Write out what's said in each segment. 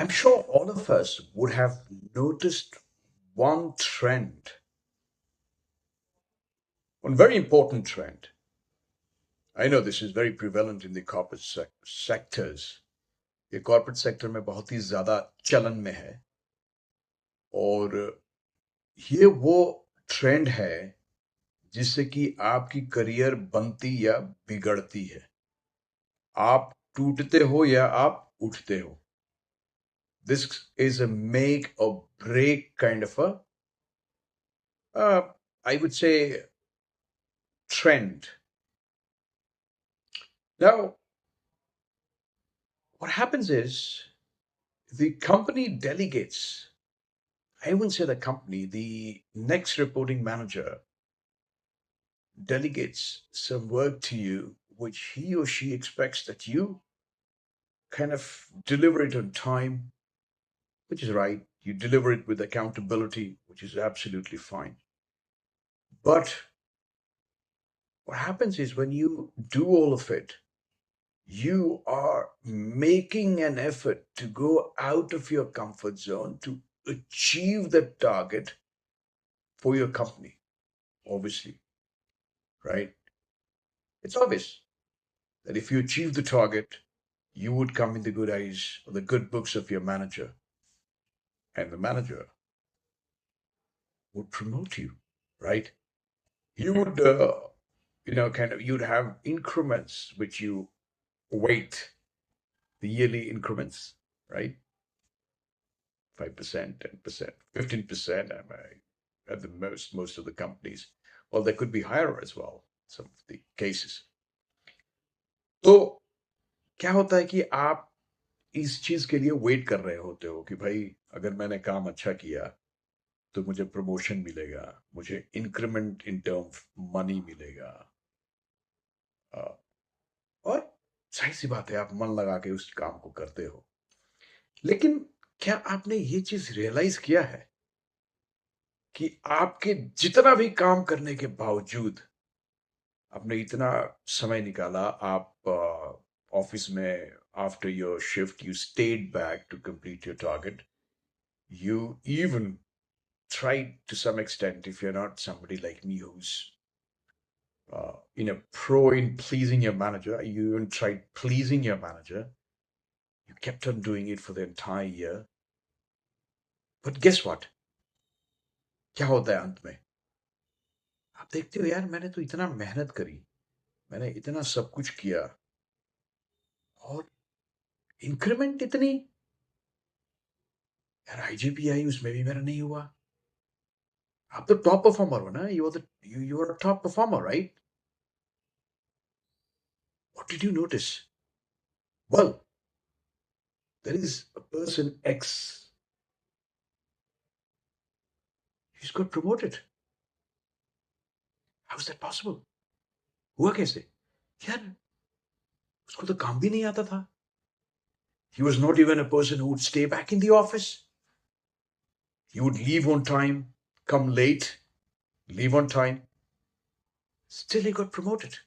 I'm sure all of us would have noticed one trend, one very important trend. I know this is very prevalent in the corporate sectors. ये corporate sector में बहुत ही ज्यादा चलन में है और ये वो ट्रेंड है जिससे कि आपकी करियर बनती या बिगड़ती है। आप टूटते हो या आप उठते हो। This is a make or break kind of a, I would say, trend. Now, what happens is the company delegates, I wouldn't say the company, the next reporting manager delegates some work to you, which he or she expects that you kind of deliver it on time, which is right. You deliver it with accountability, which is absolutely fine. But what happens is when you do all of it, you are making an effort to go out of your comfort zone to achieve the target for your company, obviously, right? It's obvious that if you achieve the target, you would come in the good eyes or the good books of your manager, and the manager would promote you, right? You would, you'd have increments which you wait, the yearly increments, right? 5%, 10%, 15%, at the most of the companies. Well, they could be higher as well, some of the cases. तो क्या होता है कि आप इस चीज के लिए वेट कर रहे होते हो कि भाई अगर मैंने काम अच्छा किया तो मुझे प्रमोशन मिलेगा, मुझे इंक्रीमेंट इन टर्म मनी मिलेगा। और सही सी बात है, आप मन लगा के उस काम को करते हो। लेकिन क्या आपने ये चीज रियलाइज किया है कि आपके जितना भी काम करने के बावजूद आपने इतना समय निकाला, आप ऑफिस में after your shift you stayed back to complete your target, you even tried to some extent, if you're not somebody like me who's pro in pleasing your manager, you even tried pleasing your manager. You kept on doing it for the entire year. But guess what? क्या होता है अंत में? आप देखते हो यार, मैंने तो इतना मेहनत करी, मैंने इतना सब कुछ किया और इंक्रीमेंट इतनी, यार आईजीपीआई उसमें भी मेरा नहीं हुआ। आप तो टॉप परफॉर्मर हो ना, you are a top performer, right? What did you notice? Well, there is a person X, he's got promoted. How is that possible? हुआ कैसे? यार उसको तो काम भी नहीं आता था। He was not even a person who would stay back in the office. He would leave on time, come late, leave on time. Still he got promoted.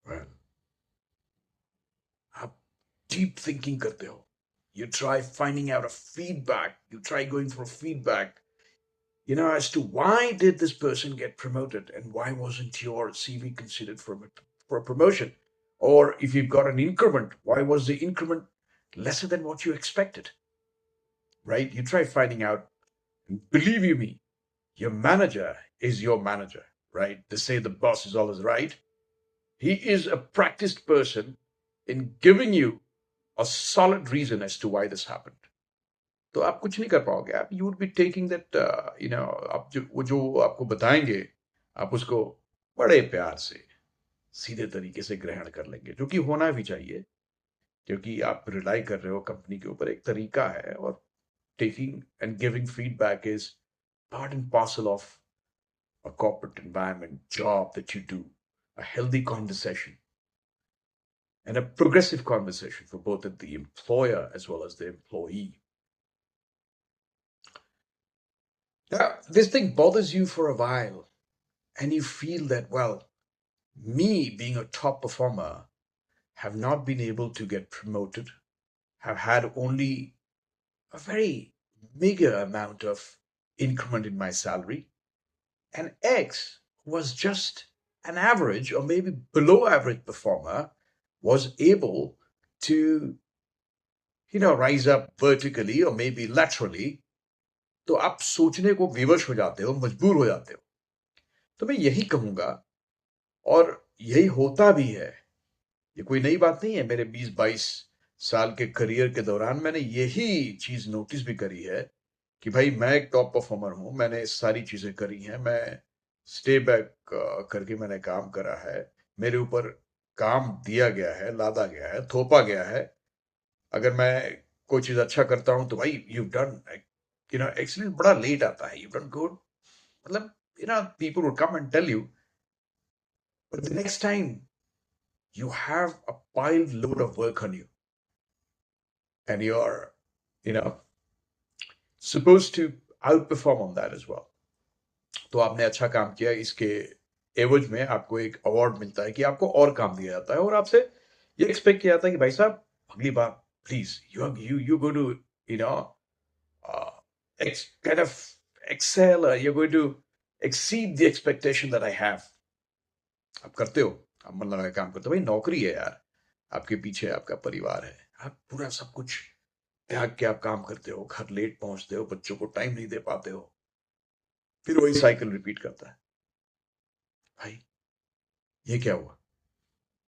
Well, आप deep thinking करते हो. You try finding out a feedback. You try going for feedback, as to why did this person get promoted and why wasn't your CV considered for a promotion? Or if you've got an increment, why was the increment lesser than what you expected? Right? You try finding out. Believe you me, your manager is your manager, right? They say the boss is always right. He is a practiced person in giving you a solid reason as to why this happened. तो आप कुछ नहीं कर पाओगे। आप you would be taking that, आप जो आपको बताएंगे, आप उसको बड़े प्यार से सीधे तरीके से ग्रहण कर लेंगे, जो कि होना भी चाहिए, क्योंकि आप रिलाई कर रहे हो कंपनी के ऊपर। एक तरीका है, और taking and giving feedback is part and parcel of a corporate environment job that you do, a healthy conversation and a progressive conversation for both the employer as well as the employee. Now, this thing bothers you for a while, and you feel that, well, me being a top performer have not been able to get promoted, have had only a very meager amount of increment in my salary, and X, who was just an average or maybe below average performer, was able to, rise up vertically or maybe laterally. तो आप सोचने को विवश हो जाते हो, मजबूर हो जाते हो। तो मैं यही कहूंगा, और यही होता भी है। ये कोई नई बात नहीं है। मेरे 20-22 साल के करियर के दौरान मैंने यही चीज नोटिस भी करी है कि भाई मैं एक टॉप परफॉर्मर हूं, मैंने सारी चीजें करी हैं, मैं स्टे बैक करके मैंने काम करा है, मेरे ऊपर काम दिया गया है, लादा गया है, थोपा गया है। अगर मैं कोई चीज अच्छा करता हूं तो भाई यू डन, एक्सीलेंट बड़ा लेट आता है, यू डन गुड, मतलब people would come and tell you, but the next time you have a piled load of work on you and you're, you know, supposed to outperform on that as well. तो आपने अच्छा काम किया, इसके एवज में आपको एक अवार्ड मिलता है कि आपको और काम दिया जाता है, और आपसे ये एक्सपेक्ट किया जाता है कि भाई साहब अगली बार please you go to you know kind of excel, you're going to exceed the expectation that I have. आप करते हो, आप मन लगा के काम करते हो, भाई नौकरी है यार, आपके पीछे आपका परिवार है, आप पूरा सब कुछ त्याग के आप काम करते हो, घर लेट पहुंचते हो, बच्चों को टाइम नहीं दे पाते हो, फिर वही साइकिल रिपीट करता है। भाई ये क्या हुआ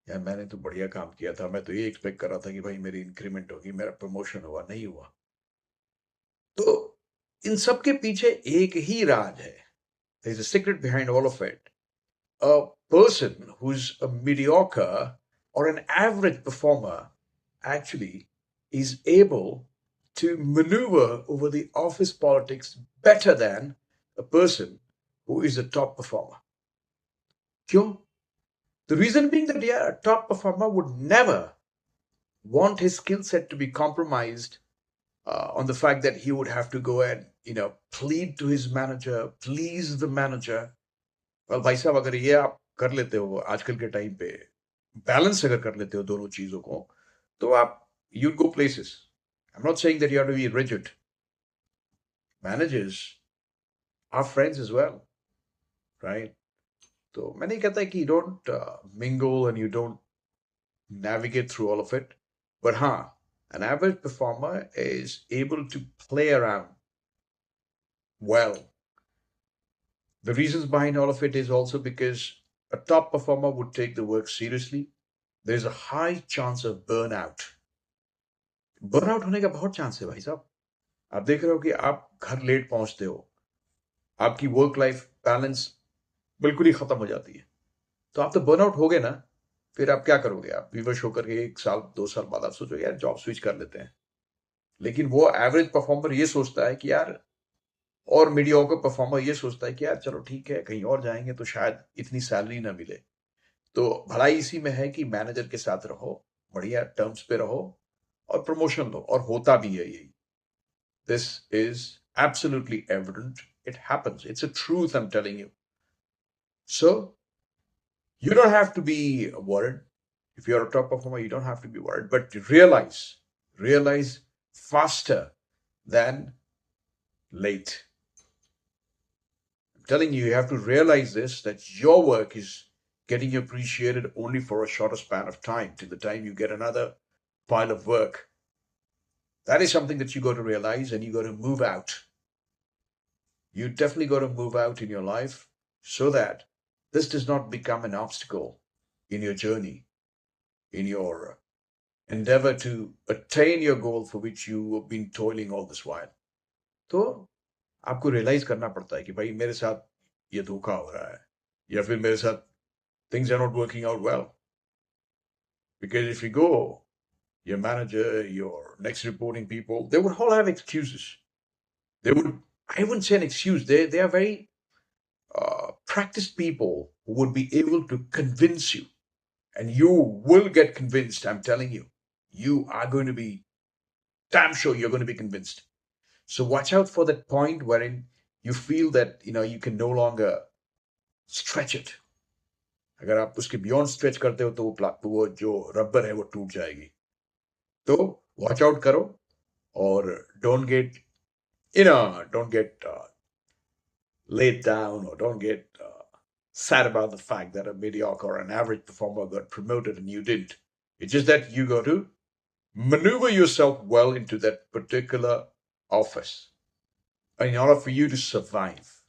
यार, मैंने तो बढ़िया काम किया था, मैं तो ये एक्सपेक्ट कर रहा था कि भाई मेरी इंक्रीमेंट होगी, मेरा प्रमोशन हुआ, नहीं हुआ। तो इन सब के पीछे एक ही राज है, there is a secret behind all of it. A person who's a mediocre or an average performer actually is able to maneuver over the office politics better than a person who is a top performer. Kyun? The reason being that, yeah, a top performer would never want his skill set to be compromised on the fact that he would have to go and, plead to his manager, please the manager. Well, भाई साहब अगर ये आप कर लेते हो आजकल के टाइम पे, बैलेंस अगर कर लेते हो दोनों चीजों को, तो आप you'd go places. I'm not saying that you have to be rigid. Managers are friends as well, right? तो मैं नहीं कहता कि you don't mingle and you don't navigate through all of it, but an average performer is able to play around well. The reasons behind all of it is also because a top performer would take the work seriously. There's a high chance of burnout. Burnout होने का बहुत chance है भाई साहब। आप देख रहे हो कि आप घर लेट पहुंचते हो, आपकी वर्क लाइफ बैलेंस बिल्कुल ही खत्म हो जाती है, तो आप तो बर्नआउट हो गए ना। फिर आप क्या करोगे? आप विवश होकर के 1 साल 2 साल बाद आप सोचो यार जॉब स्विच कर लेते हैं। लेकिन वो एवरेज परफॉर्मर ये सोचता है कि यार, और मीडियोकर परफॉर्मर ये सोचता है कि यार चलो ठीक है, कहीं और जाएंगे तो शायद इतनी सैलरी ना मिले। तो भलाई इसी में है कि मैनेजर के साथ रहो, बढ़िया टर्म्स पे रहो और प्रमोशन लो, और होता भी है यही। This is absolutely evident, it happens, it's a truth, I am telling you. So you don't have to be worried. If you're a top performer, you don't have to be worried, but realize faster than late. I'm telling you, you have to realize this, that your work is getting appreciated only for a shorter span of time, till the time you get another pile of work. That is something that you got to realize, and you got to move out. You definitely got to move out in your life so that this does not become an obstacle in your journey, in your endeavor to attain your goal for which you have been toiling all this while. तो आपको realise करना पड़ता है कि भाई मेरे साथ ये धोखा हो रहा है, या फिर मेरे साथ things are not working out well. Because if you go, your manager, your next reporting people, they would all have excuses. They would, I wouldn't say an excuse, they are very practiced people who would be able to convince you. And you will get convinced, I'm telling you. You are going to be damn sure you're going to be convinced. So watch out for that point wherein you feel that you can no longer stretch it. अगर आप उसके beyond stretch करते हो तो वो जो rubber है वो टूट जाएगी। तो watch out karo, or don't get, don't get laid down, or don't get sad about the fact that a mediocre or an average performer got promoted and you didn't. It's just that you got to maneuver yourself well into that particular office in order for you to survive.